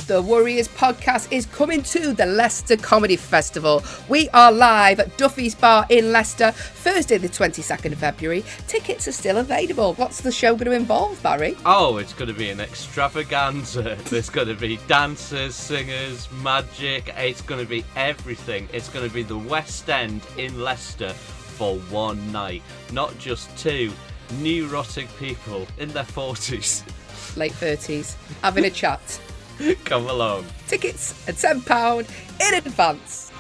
The Warriors podcast is coming to the Leicester Comedy Festival. We are live at Duffy's Bar in Leicester, Thursday the 22nd of February. Tickets are still available. What's the show going to involve, Barry? Oh, it's going to be an extravaganza. There's going to be dancers, singers, magic. It's going to be everything. It's going to be the West End in Leicester for one night. Not just two neurotic people in their 40s. Late 30s, having a chat. Come along. Tickets at £10 in advance.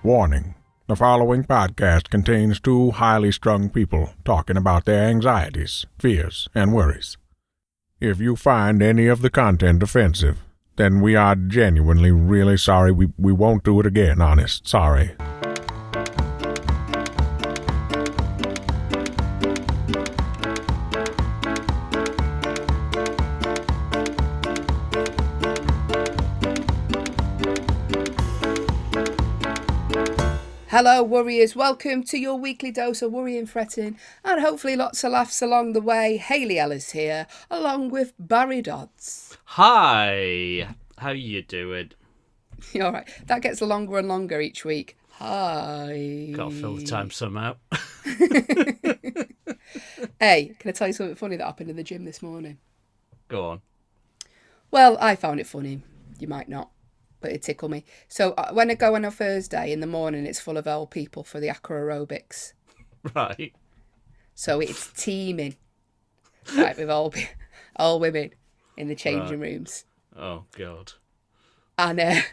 Warning. The following podcast contains two highly strung people talking about their anxieties, fears, and worries. If you find any of the content offensive, then we are genuinely really sorry. We won't do it again, honest. Sorry. Hello Warriors, welcome to your weekly dose of worrying, fretting and hopefully lots of laughs along the way. Hayley Ellis here, along with Barry Dodds. Hi, how you doing? You all right? That gets longer and longer each week. Hi. Gotta fill the time somehow. Hey, can I tell you something funny that happened in the gym this morning? Go on. Well, I found it funny. You might not, but it tickled me. So when I go on a Thursday in the morning, it's full of old people for the acro aerobics. Right. So it's teeming, right, with all women in the changing rooms. Oh, God. And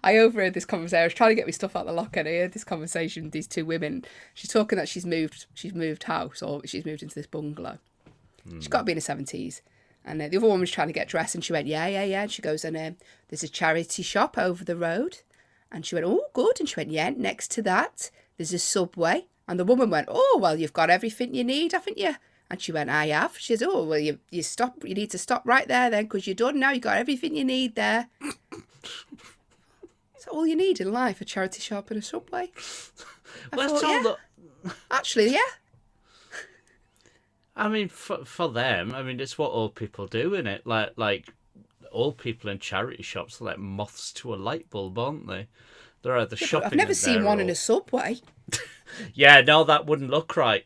I overheard this conversation. I was trying to get my stuff out the locker, and I heard this conversation with these two women. She's talking that she's moved house, or she's moved into this bungalow. She's got to be in her 70s. And the other woman was trying to get dressed, and she went, yeah. And she goes, and there's a charity shop over the road. And she went, oh, good. And she went, yeah, next to that, there's a Subway. And the woman went, oh, well, you've got everything you need, haven't you? And she went, I have. She says, oh, well, you need to stop right there then, because you're done now. You've got everything you need there. Is that all you need in life, a charity shop and a Subway? Actually, yeah. I mean, for them, I mean, it's what old people do, isn't it? Like old people in charity shops are like moths to a light bulb, aren't they? They're either shopping. I've never seen one in a Subway. Yeah, no, that wouldn't look right.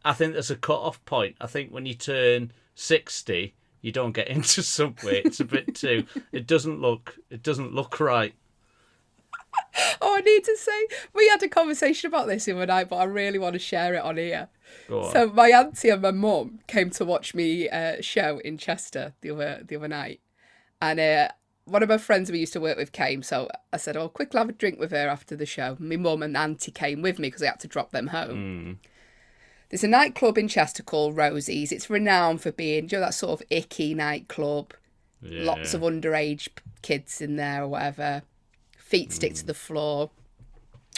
I think there's a cut-off point. I think when you turn 60, you don't get into Subway. It's a bit too. It doesn't look right. Oh, I need to say, we had a conversation about this the other night, but I really want to share it on here. Go on. So my auntie and my mum came to watch me show in Chester the other night. And one of my friends we used to work with came, so I said, oh, quick, have a drink with her after the show. My mum and auntie came with me because I had to drop them home. There's a nightclub in Chester called Rosie's. It's renowned for being, that sort of icky nightclub. Yeah. Lots of underage kids in there or whatever. Feet stick to the floor.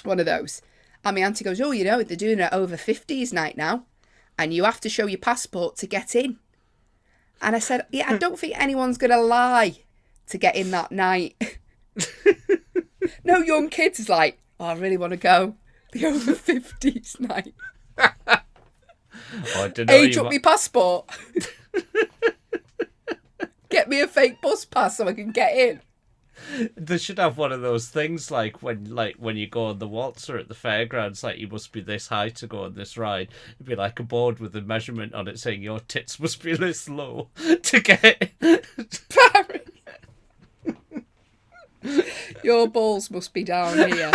One of those. And my auntie goes, oh, they're doing an over 50s night now. And you have to show your passport to get in. And I said, yeah, I don't think anyone's going to lie to get in that night. No young kids is like, oh, I really want to go. The over 50s night. Oh, I don't know. Age up my passport. Get me a fake bus pass so I can get in. They should have one of those things like when you go on the waltzer at the fairgrounds, like you must be this high to go on this ride. It'd be like a board with a measurement on it saying your tits must be this low to get it. Your balls must be down here.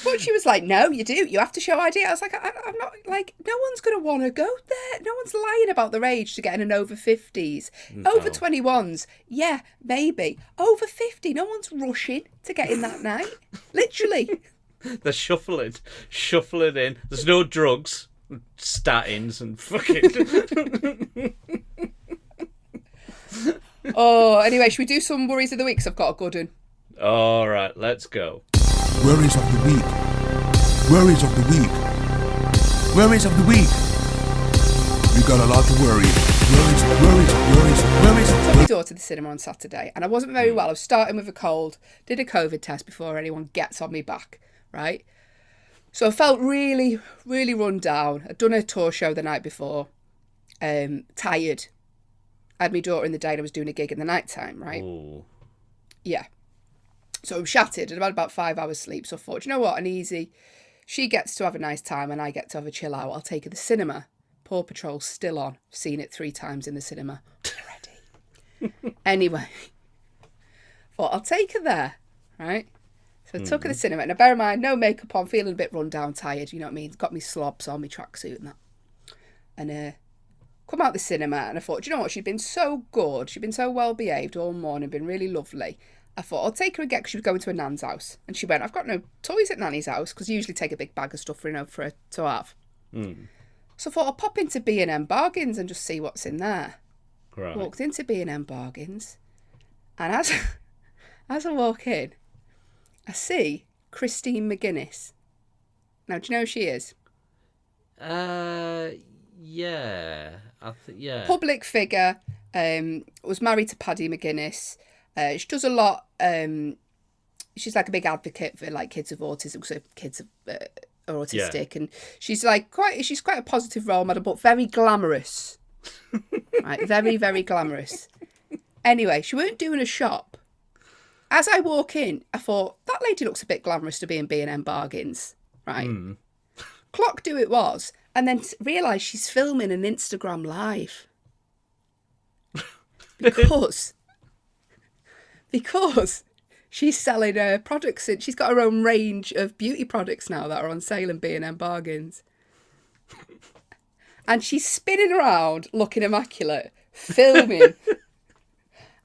But she was like, no, you do. You have to show ID. I was like, I'm not, like, no one's going to want to go there. No one's lying about their age to get in an over 50s. No. Over 21s, yeah, maybe. Over 50, no one's rushing to get in that night. Literally. They're shuffling in. There's no drugs, statins and fucking... Oh, anyway, should we do some worries of the week? 'Cause I've got a good one. All right, let's go. Worries of the week. Worries of the week. Worries of the week. You got a lot to worry. Worries. Took my daughter to the cinema on Saturday, and I wasn't very well. I was starting with a cold. Did a COVID test before anyone gets on me back, right? So I felt really, really run down. I'd done a tour show the night before. tired. I had my daughter in the day and I was doing a gig in the night time, right? Ooh. Yeah. So I'm shattered and I've had about 5 hours sleep. So I thought, you know what, an easy. She gets to have a nice time and I get to have a chill out. I'll take her to the cinema. Paw Patrol's still on. I've seen it 3 times in the cinema already. Anyway, thought I'll take her there, right? So I took her to the cinema. Now, bear in mind, no makeup on, feeling a bit run down, tired, you know what I mean? Got me slobs on, my tracksuit and that. And come out the cinema and I thought, do you know what? She'd been so good. She'd been so well behaved all morning, been really lovely. I thought, I'll take her again because she was going to her nan's house. And she went, I've got no toys at nanny's house because you usually take a big bag of stuff for her to have. So I thought, I'll pop into B&M Bargains and just see what's in there. Right. Walked into B&M Bargains. And as I walk in, I see Christine McGuinness. Now, do you know who she is? Yeah. Yeah. Public figure, was married to Paddy McGuinness. She does a lot. She's like a big advocate for like kids with autism, so kids are autistic, and she's quite a positive role model, but very glamorous. Right, very, very glamorous. Anyway, she weren't doing a shop. As I walk in, I thought, that lady looks a bit glamorous to be in B&M Bargains, right? Clocked who it was, and then realised she's filming an Instagram live. Because she's selling her products. She's got her own range of beauty products now that are on sale in B&M Bargains. And she's spinning around, looking immaculate, filming.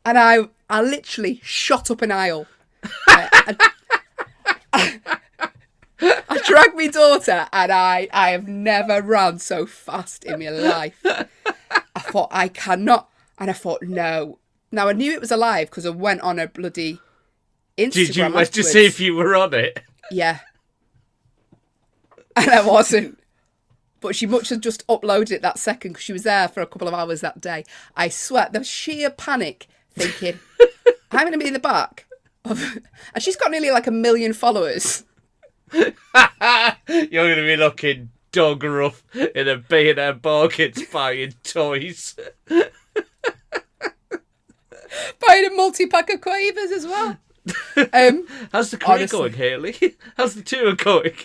And I literally shot up an aisle. I dragged my daughter and I have never run so fast in my life. I thought, I cannot. And I thought, no. Now, I knew it was alive because I went on a bloody Instagram. Did you wait to afterwards. see if you were on it? Yeah. And I wasn't. But she must have just uploaded it that second because she was there for a couple of hours that day. I swear, the sheer panic thinking, I'm going to be in the back. And she's got nearly like 1 million followers. You're going to be looking dog rough in a B&M Bargains buying toys. Buying a multi-pack of Quavers as well. How's the career honestly. going, Hayley? How's the tour going?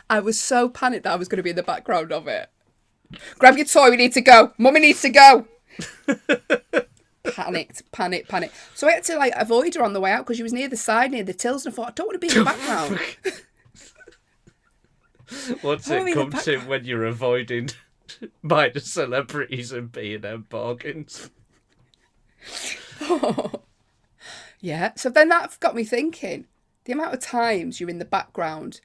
I was so panicked that I was going to be in the background of it. Grab your toy, we need to go. Mummy needs to go. Panicked. So I had to avoid her on the way out because she was near the side, near the tills, and I thought, I don't want to be in the background. What's it come to when you're avoiding minor celebrities and B&M Bargains? Yeah, so then that got me thinking, the amount of times you're in the background,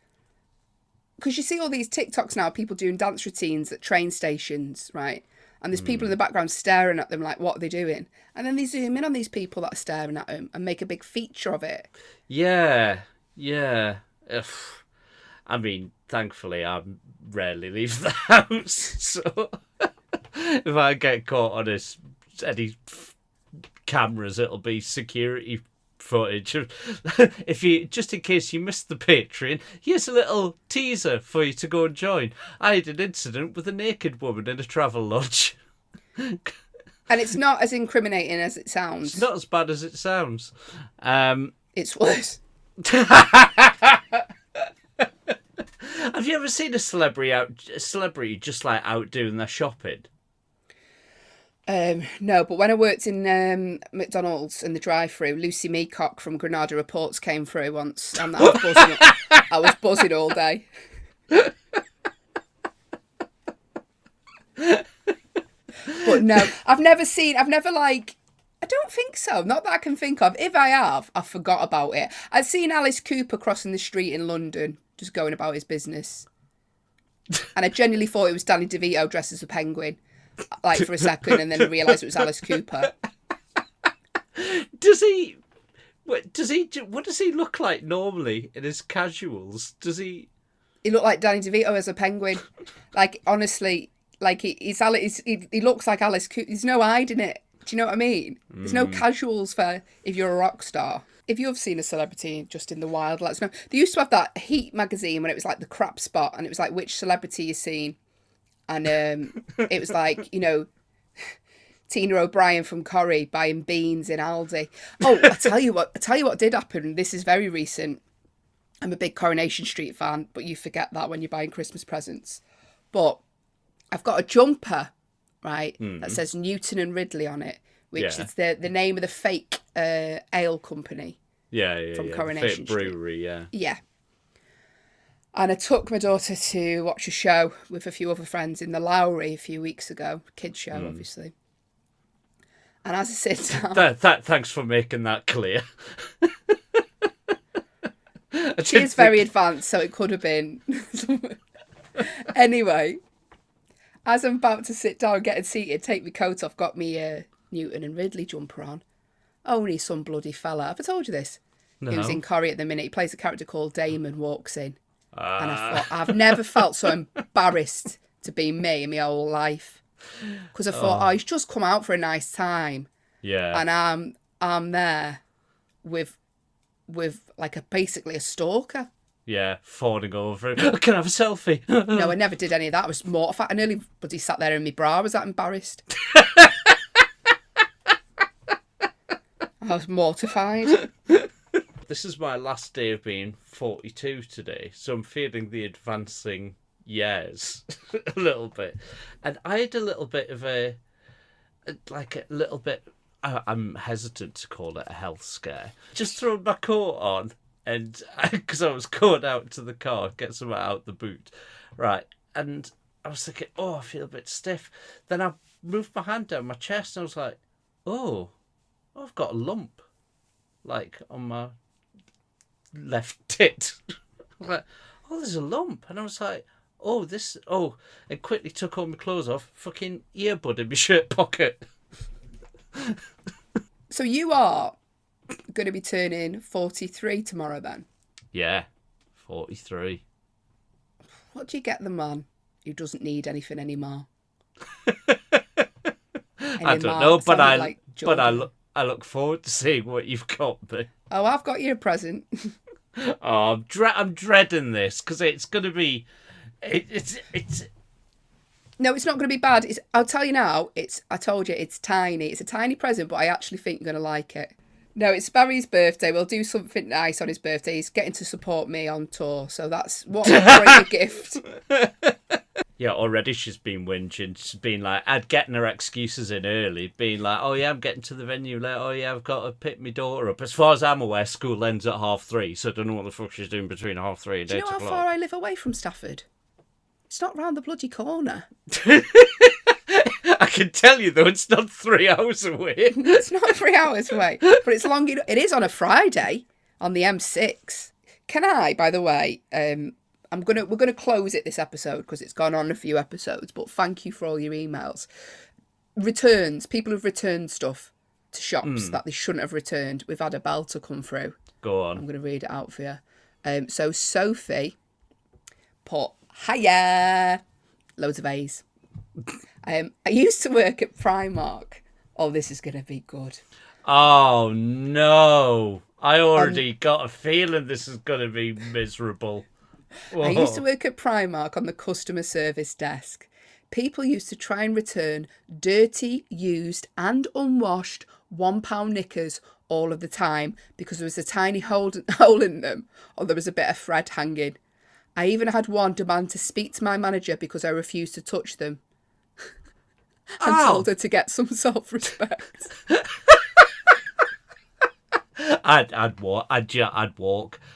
because you see all these TikToks now, people doing dance routines at train stations, right? And there's people in the background staring at them like, what are they doing? And then they zoom in on these people that are staring at them and make a big feature of it. Yeah. Ugh. I mean, thankfully, I rarely leave the house, so if I get caught on any cameras, it'll be security footage. If you, just in case you missed the Patreon, here's a little teaser for you to go and join. I had an incident with a naked woman in a travel lodge. And it's not as incriminating as it sounds. It's not as bad as it sounds. It's worse. Have you ever seen a celebrity just like out doing their shopping? No, but when I worked in McDonald's in the drive-thru, Lucy Meacock from Granada Reports came through once, and I was buzzing all day. But no, I don't think so. Not that I can think of. If I have, I forgot about it. I'd seen Alice Cooper crossing the street in London, just going about his business. And I genuinely thought it was Danny DeVito dressed as a penguin, like for a second, and then I realised it was Alice Cooper. What does he look like normally in his casuals? Does he? He looked like Danny DeVito as a penguin. Like, honestly, like he looks like Alice Cooper. There's no hiding it. Do you know what I mean? There's no casuals for if you're a rock star. If you've seen a celebrity just in the wild, let us know. They used to have that Heat magazine when it was like the crap spot, and it was like which celebrity you've seen. And it was like, Tina O'Brien from Corrie buying beans in Aldi. Oh, I tell you what did happen. This is very recent. I'm a big Coronation Street fan, but you forget that when you're buying Christmas presents. But I've got a jumper, right, that says Newton and Ridley on it, which is the name of the fake ale company. From Coronation Street brewery. Yeah. And I took my daughter to watch a show with a few other friends in the Lowry a few weeks ago. Kids show, obviously. And as I sit down... Thanks for making that clear. She is very advanced, so it could have been. Anyway, as I'm about to sit down, getting seated, take my coat off, got me Newton and Ridley jumper on. Only some bloody fella. Have I told you this? No. He was in Corrie at the minute. He plays a character called Damon, walks in. And I thought, I've never felt so embarrassed to be me in my whole life. Because I thought, he's just come out for a nice time. Yeah. And I'm there with like basically a stalker. Yeah, falling over him. Can I have a selfie? No, I never did any of that. I was mortified. I nearly bloody sat there in my bra. I was that embarrassed. I was mortified. This is my last day of being 42 today, so I'm feeling the advancing years a little bit. And I had a little bit of I'm hesitant to call it a health scare. Just thrown my coat on, and because I was going out to the car, get something out the boot. Right, and I was thinking, I feel a bit stiff. Then I moved my hand down my chest, and I was like, I've got a lump, like, on my left tit. I was like, there's a lump. And I was like, and quickly took all my clothes off, fucking earbud in my shirt pocket. So you are going to be turning 43 tomorrow then? Yeah, 43. What do you get the man who doesn't need anything anymore? I don't know, but I look forward to seeing what you've got me. Oh, I've got you a present. I'm dreading this because it's going to be... It's No, it's not going to be bad. I'll tell you now, I told you, it's tiny. It's a tiny present, but I actually think you're going to like it. No, it's Barry's birthday. We'll do something nice on his birthday. He's getting to support me on tour, so that's what a great gift. Yeah, already she's been whinging. She's been like, getting her excuses in early, being like, oh yeah, I'm getting to the venue late. Oh yeah, I've got to pick my daughter up. As far as I'm aware, school ends at 3:30, so I don't know what the fuck she's doing between 3:30 and 8 o'clock. Do you know how far I live away from Stafford? It's not round the bloody corner. I can tell you though, it's not 3 hours away. It's not 3 hours away, but it's long enough. It is on a Friday on the M6. Can I, by the way, we're gonna close it this episode because it's gone on a few episodes. But thank you for all your emails. Returns. People have returned stuff to shops that they shouldn't have returned. We've had a belter come through. Go on. I'm gonna read it out for you. So Sophie put hiya, loads of A's. I used to work at Primark. Oh, this is gonna be good. Oh no! I already got a feeling this is gonna be miserable. Whoa. I used to work at Primark on the customer service desk. People used to try and return dirty, used and unwashed £1 knickers all of the time because there was a tiny hole in them or there was a bit of thread hanging. I even had one demand to speak to my manager because I refused to touch them and told her to get some self-respect. I'd walk.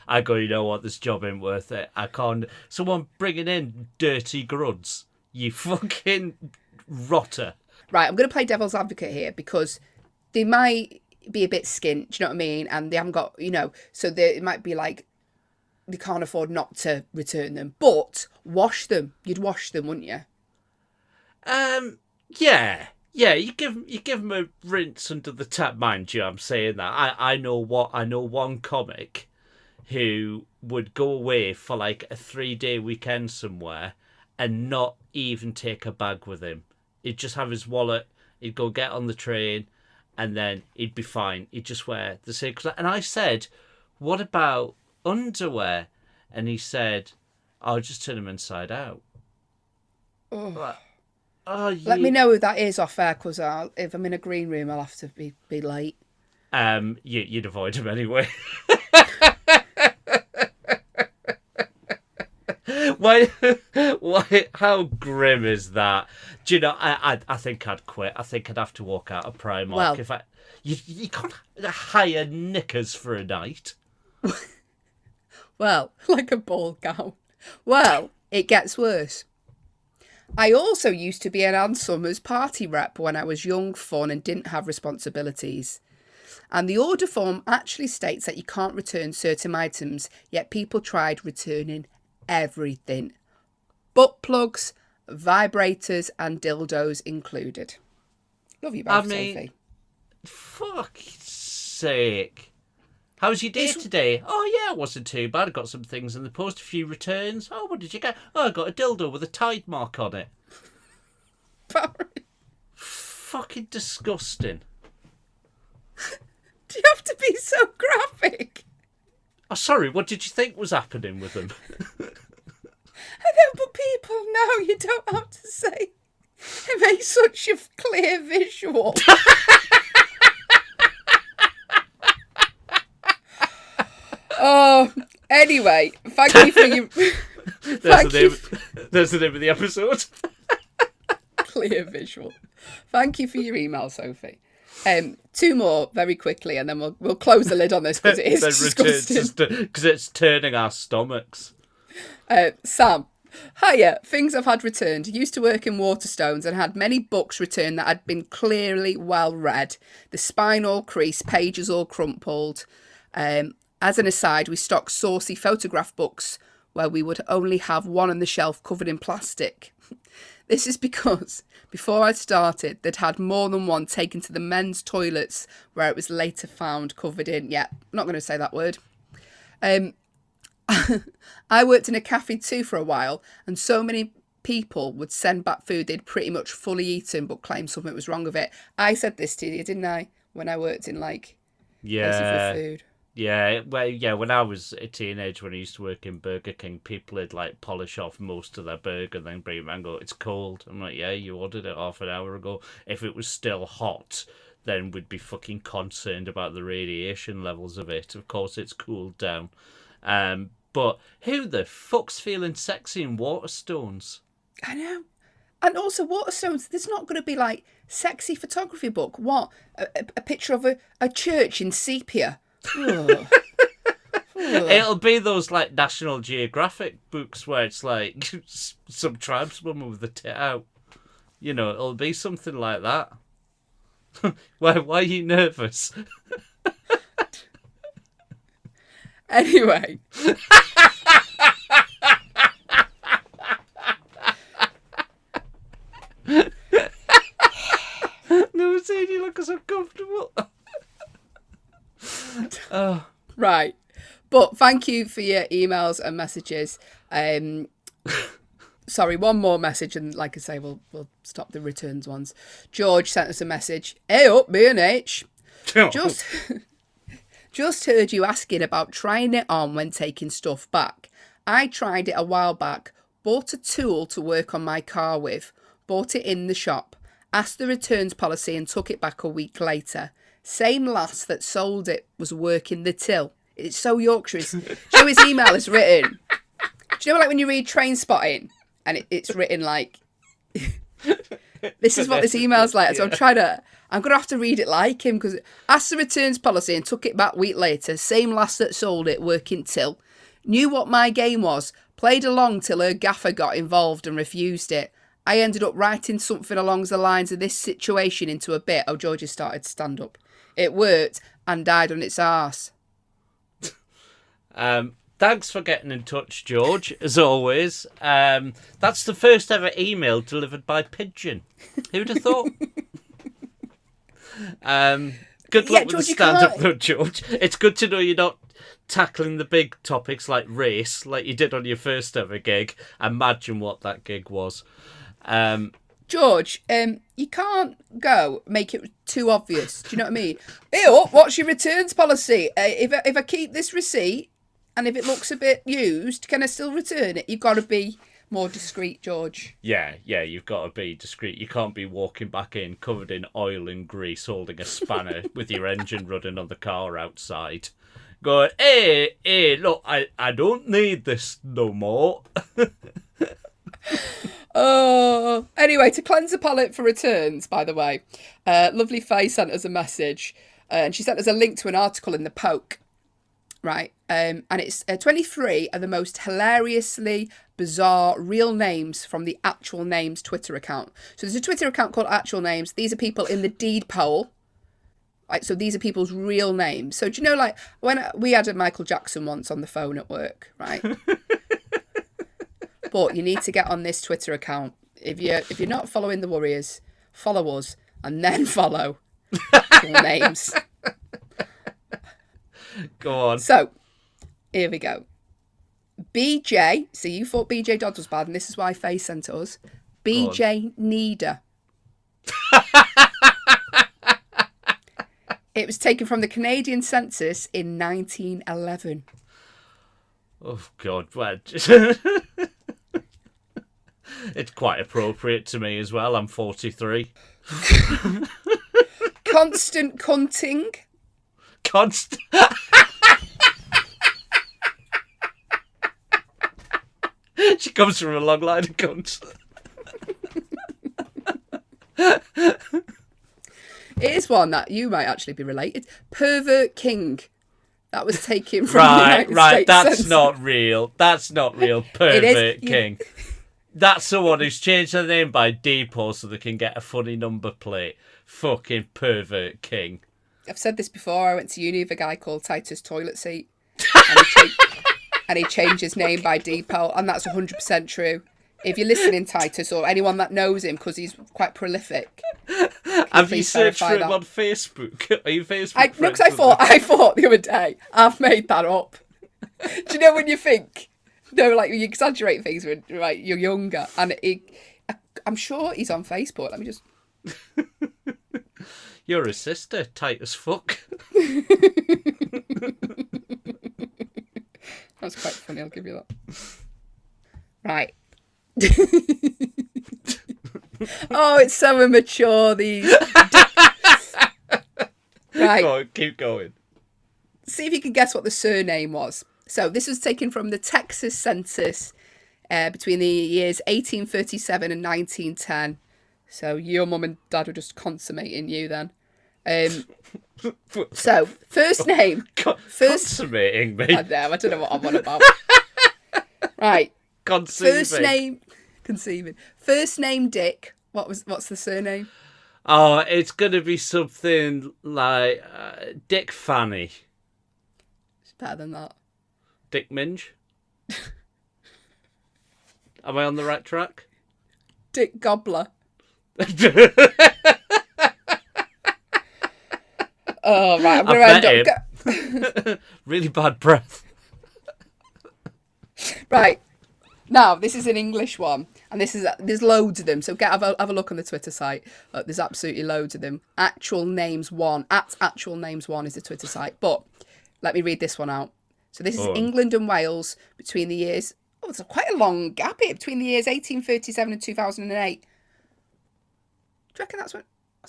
I go, you know what, this job ain't worth it. I can't. Someone bringing in dirty gruds. You fucking rotter. Right, I'm going to play devil's advocate here because they might be a bit skint, do you know what I mean? And they haven't got, so it might be like they can't afford not to return them. But wash them. You'd wash them, wouldn't you? Yeah. Yeah, you give them a rinse under the tap, mind you. I'm saying that. I know one comic who would go away for like a 3-day weekend somewhere and not even take a bag with him. He'd just have his wallet. He'd go get on the train, and then he'd be fine. He'd just wear the same. And I said, "What about underwear?" And he said, "I'll just turn them inside out." Oh. Oh, Let me know who that is off air, because if I'm in a green room, I'll have to be late. You'd avoid him anyway. Why? How grim is that? Do you know? I think I'd quit. I think I'd have to walk out of Primark. Well, If you can't hire knickers for a night. Well, like a ball gown. Well, it gets worse. I also used to be an Ann Summers party rep when I was young, fun, and didn't have responsibilities. And the order form actually states that you can't return certain items, yet people tried returning everything. Butt plugs, vibrators, and dildos included. Love you both, Sophie. Fuck's sake. How was your day today? Oh, yeah, it wasn't too bad. I got some things in the post, a few returns. Oh, what did you get? Oh, I got a dildo with a Tide mark on it. Barry. Fucking disgusting. Do you have to be so graphic? Oh, sorry, what did you think was happening with them? I know, but people know you don't have to say. It makes such a clear visual. Oh, anyway, thank you for your... There's the name of the episode. Clear visual. Thank you for your email, Sophie. Two more very quickly, and then we'll close the lid on this because it is disgusting. Because it's turning our stomachs. Sam. Hiya, things I've had returned. Used to work in Waterstones and had many books returned that had been clearly well read. The spine all creased, pages all crumpled. As an aside, we stocked saucy photograph books where we would only have one on the shelf covered in plastic. This is because before I started, they'd had more than one taken to the men's toilets where it was later found covered in, I'm not going to say that word. I worked in a cafe too for a while, and so many people would send back food they'd pretty much fully eaten but claim something was wrong with it. I said this to you, didn't I, when I worked in places with food? Yeah, when I was a teenager, when I used to work in Burger King, people would polish off most of their burger and then bring it back and go, it's cold. I'm like, yeah, you ordered it half an hour ago. If it was still hot, then we'd be fucking concerned about the radiation levels of it. Of course, it's cooled down. But who the fuck's feeling sexy in Waterstones? I know. And also, Waterstones, there's not going to be sexy photography book. What? A picture of a church in sepia. It'll be those National Geographic books where it's some tribeswoman with the tit out. It'll be something like that. Why are you nervous? Anyway. Never seen you look so comfortable. Oh. Right. But thank you for your emails and messages. Sorry, one more message, and like I say, we'll stop the returns ones. George sent us a message. Hey up, B&H. Just heard you asking about trying it on when taking stuff back. I tried it a while back, bought a tool to work on my car with, bought it in the shop, asked the returns policy and took it back a week later. Same lass that sold it was working the till. It's so Yorkshire. Do you know his email is written? Do you know when you read Train Spotting and it's written this is what this email's like. So I'm going to have to read it like him because asked the returns policy and took it back a week later. Same lass that sold it working till. Knew what my game was. Played along till her gaffer got involved and refused it. I ended up writing something along the lines of this situation into a bit. Oh, Georgie started to stand up. It worked and died on its arse. Thanks for getting in touch, George, as always. That's the first ever email delivered by pigeon. Who'd have thought? Good luck with the stand-up though, George. It's good to know you're not tackling the big topics like race, like you did on your first ever gig. Imagine what that gig was. George, you can't make it too obvious. Do you know what I mean? Ew, what's your returns policy? If I keep this receipt and if it looks a bit used, can I still return it? You've got to be More discreet, George. Yeah, you've got to be discreet. You can't be walking back in covered in oil and grease, holding a spanner with your engine running on the car outside. Going, hey, look, I don't need this no more. Oh, anyway, to cleanse the palate for returns, by the way, Lovely Faye sent us a message, and she sent us a link to an article in the Poke, right? And it's 23 are the most hilariously bizarre real names from the Actual Names Twitter account. So there's a Twitter account called Actual Names. These are people in the deed poll. Like, so these are people's real names. So do you know, like, when we had a Michael Jackson once on the phone at work, right? But you need to get on this Twitter account. If you're not following the Warriors, follow us and then follow full names. Go on. So here we go. BJ. So you thought BJ Dodd was bad, and this is why Faye sent us. BJ Needer. It was taken from the Canadian census in 1911. Oh, God. Well, it's quite appropriate to me as well. I'm 43. Constant Cunting. Constant. She comes from a long line of cunts. Here's one that you might actually be related. Pervert King. That was taken from the United States That's Census. not real. That's not real. Pervert King. That's someone who's changed their name by depot so they can get a funny number plate. Fucking Pervert King. I've said this before. I went to uni with a guy called Titus Toilet Seat. And he changed his name by depot. And that's 100% true. If you're listening, Titus, or anyone that knows him, because he's quite prolific. Have you searched for him on Facebook? Are you Facebook No, because I thought the other day, I've made that up. Do you know when you think, like you exaggerate things when you're younger, and I'm sure he's on Facebook. Let me just. You're a sister, tight as fuck. That's quite funny. I'll give you that. Right. Oh, it's so immature, these. Right. Go on, keep going. See if you can guess what the surname was. So this was taken from the Texas Census between the years 1837 and 1910. So your mum and dad were just consummating you then. So first name. Consummating me. I don't know what I'm on about. Right. Conceiving. First name. Conceiving. First name Dick. What's the surname? Oh, it's going to be something like Dick Fanny. It's better than that. Dick Minge. Am I on the right track? Dick Gobbler. Oh, right. I'm going to end up. Really bad breath. Right. Now, this is an English one, and there's loads of them. So have a look on the Twitter site. There's absolutely loads of them. Actual Names 1 at Actual Names 1 is the Twitter site. But let me read this one out. So this is England and Wales between the years. Oh, it's quite a long gap here between the years 1837 and 2008. Do you reckon that's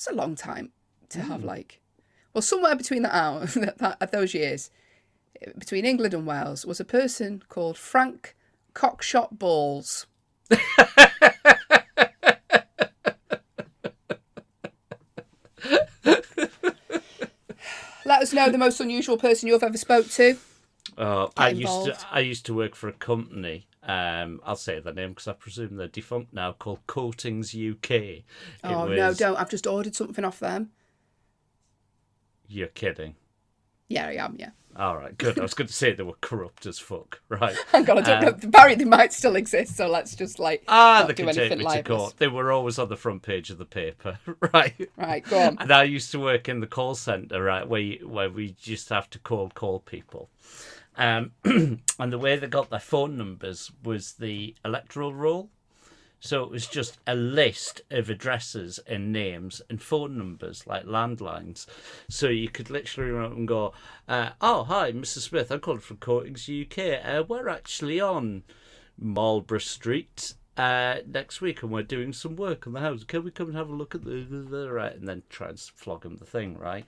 a long time to have like? Well, somewhere between that those years, between England and Wales, was a person called Frank Cockshot Balls. Let us know the most unusual person you've ever spoke to. I used to work for a company. I'll say the name because I presume they're defunct now. Called Coatings UK. No, don't! I've just ordered something off them. You're kidding. Yeah, I am. Yeah. All right, good. I was going to say they were corrupt as fuck, right? Hang on, I don't know. Apparently, they might still exist, so let's just not they do can take anything me libelous. to court. They were always on the front page of the paper, right? Right, go on. And I used to work in the call centre, right, where we just have to call people. And the way they got their phone numbers was the electoral roll. So it was just a list of addresses and names and phone numbers, like landlines. So you could literally run up and go, oh, hi, Mr. Smith, I'm calling from Coatings UK. We're actually on Marlborough Street next week, and we're doing some work on the house. Can we come and have a look at the right? And then try and flog him the thing, right?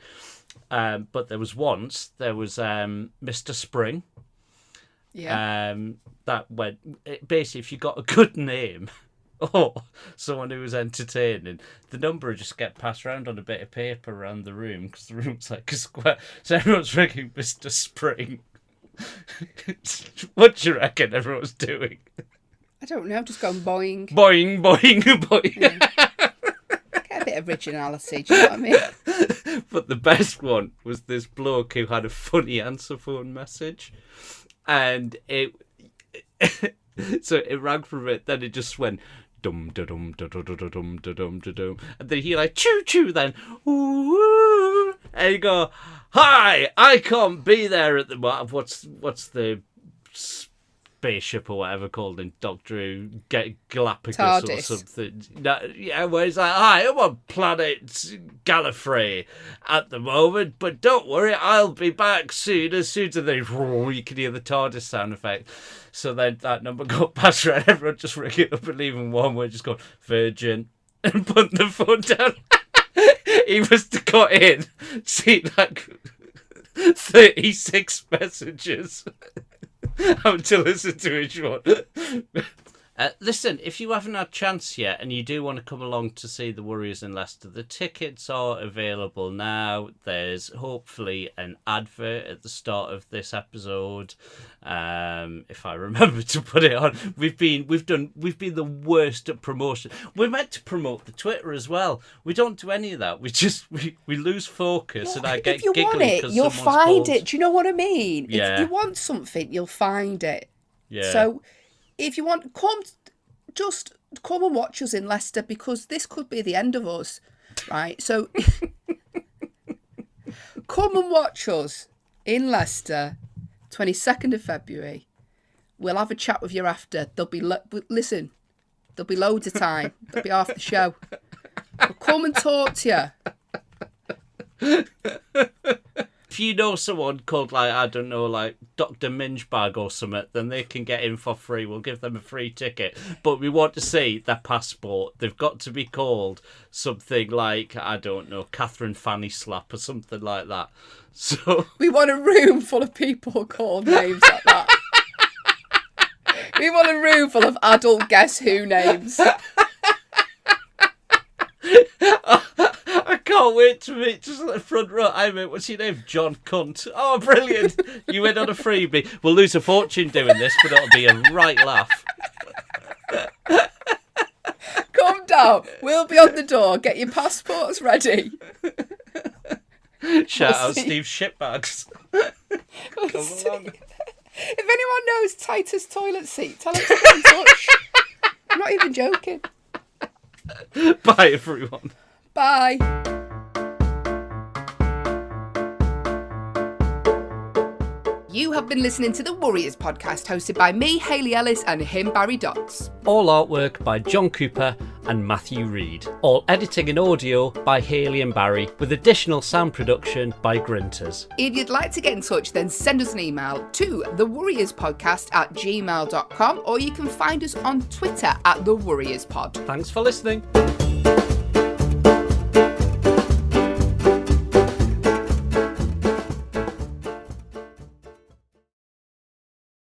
But there was Mr. Spring. Yeah. That went basically if you got a good name or someone who was entertaining, the number would just get passed around on a bit of paper around the room because the room's like a square. So everyone's ringing Mr. Spring. What do you reckon everyone's doing? I don't know, just going boing. Boing, boing, boing. Yeah. Get a bit of originality, do you know what I mean? But the best one was this bloke who had a funny answer phone message. And so it rang for a bit, then it just went dum da dum da da da da dum da dum da dum, and then he like choo choo, then ooh, and you go, hi, I can't be there at the what's the spaceship or whatever called in Doctor Who, Galapagos TARDIS. or something. No, yeah, where he's like, hi, I'm on planet Gallifrey at the moment, but don't worry, I'll be back soon. As soon as they, you can hear the TARDIS sound effect. So then that number got passed around, everyone just ringing up and leaving one word, just going, Virgin, and putting the phone down. He must have got in, see like 36 messages. Having to listen to each one. Listen, if you haven't had a chance yet and you do want to come along to see the Warriors in Leicester, the tickets are available now. There's hopefully an advert at the start of this episode, if I remember to put it on. We've been the worst at promotion. We're meant to promote the Twitter as well. We don't do any of that. We lose focus, and I get if you giggling want it, because you'll someone's find called. it. Do you know what I mean? Yeah. If you want something, you'll find it. Yeah. So if you want, come and watch us in Leicester, because this could be the end of us, right? So come and watch us in Leicester, 22nd of February. We'll have a chat with you after. There'll be listen, there'll be loads of time. There'll be half the show. We'll come and talk to you. If you know someone called, like, I don't know, like Dr. Mingebag or something, then they can get in for free. We'll give them a free ticket. But we want to see their passport. They've got to be called something like, I don't know, Catherine Fanny Slap or something like that. So We want a room full of people called names like that. We want a room full of adult Guess Who names. I can't wait to meet just at the front row. I mean, what's your name? John Cunt. Oh, brilliant. You win on a freebie. We'll lose a fortune doing this, but it'll be a right laugh. Come down. We'll be on the door. Get your passports ready. Shout We'll out see. Steve Shitbags. We'll Come see. along. If anyone knows Titus toilet seat, tell them to get in touch. I'm not even joking. Bye, everyone. Bye. You have been listening to the Warriors podcast, hosted by me, Hayley Ellis, and him, Barry Dodds. All artwork by John Cooper and Matthew Reed. All editing and audio by Hayley and Barry, with additional sound production by Grinters. If you'd like to get in touch, then send us an email to thewarriorspodcast@gmail.com, or you can find us on Twitter @thewarriorspod. Thanks for listening.